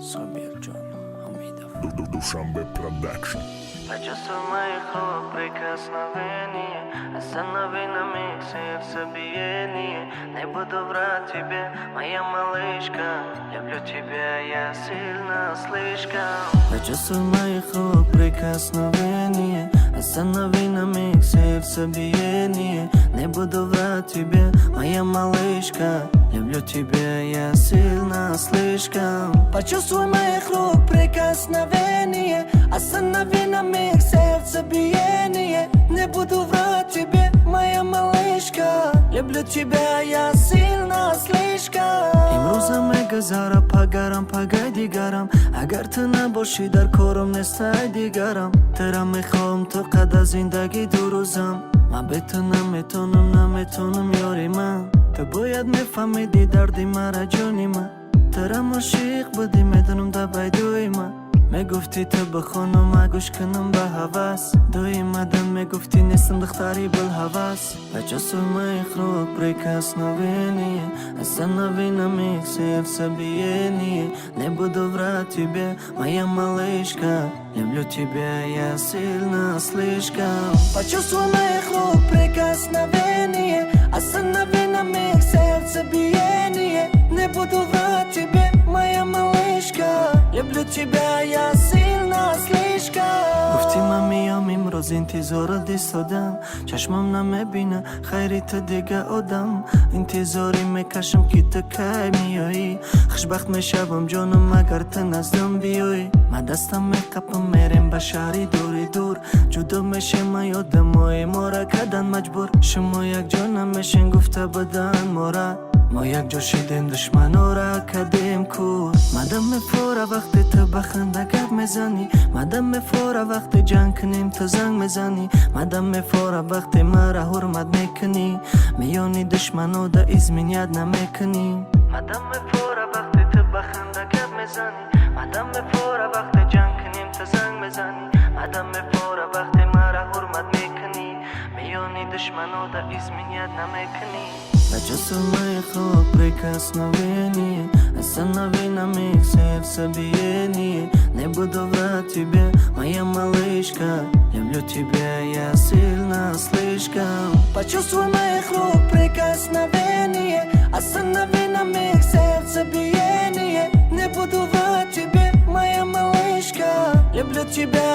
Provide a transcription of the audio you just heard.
Собирджон Хамидов. Душанбе продакшн. Почувствуй моих рук прикосновение, останови на миг сердцебиение. Не буду врать тебе, моя малышка, люблю тебя я сильно, слишком. Почувствуй моих рук прикосновение, останови на миг сердцебиение. Не буду врать тебе, моя малышка, люблю тебя я сильно, слишком. Почувствуй моих рук прикосновение, останови на миг сердцебиение. Не буду врать тебе, моя малышка, люблю тебя я сильно, слишком. Имрӯза мегузара пагарам пагай дигарам, агар ту набошӣ дар корам нестай дигарам. Тера мехоҳам то қадар зиндагӣ дурӯзам, ман бе ту наметонам ёри ман. Ту бояд мефаҳмидӣ дарди мара ҷони ман. Терам ошиқ будӣ медонам дар байдуи ман. Мегуфти ту бихонам ма гӯш кунам ба ҳавас. Доимадан мегуфти нестам духтари билҳавас. Почувствуй моих рук прикосновение, останови на миг сердцебиение. Не буду врать тебе, моя малышка, люблю тебя я сильно, слишком. Почувствуй моих рук прикосновение, останови на миг сердцебиение. Не буду врать тебе, моя малышка, люблю тебя я сильно, слишком. Гуфти ман миём имрӯз интизорат истодам, чашмам намебина хайри ту дига одам. Интизорӣ мекашам ки ту кай меоӣ, хушбахт мешавам ҷонам агар ту наздам биёӣ. Ман дастам меқапам мерем ба шаҳри дури дур, ҷудо мешем ман ёдамои мора кардан маҷбур. Шумо якҷона мешен гуфта будан мора, мо якҷо шидем душманора кардем кур. Мадам мефора вақте ту ба ханда гап мезанӣ, мадам мефора вақте ҷанг кунем ту занг мезанӣ. Мадам мефора вақте мара ҳурмат мекунӣ, миёни душманода изминят намекунӣ. Мадам мефора вақте ту ба ханда гап мезанӣ, мадам мефора вақте ҷанг кунем ту занг мезанӣ. Мадам мефора вақте мара ҳурмат мекунӣ, миёни душманода изминят намекунӣ. Почувствуй моих рук прикосновение, останови на миг сердцебиение. Не буду врать тебе, моя малышка, люблю тебя я сильно, слишком. Почувствуй моих рук прикосновение, останови на миг сердцебиение. Не буду врать тебе, моя малышка, люблю тебя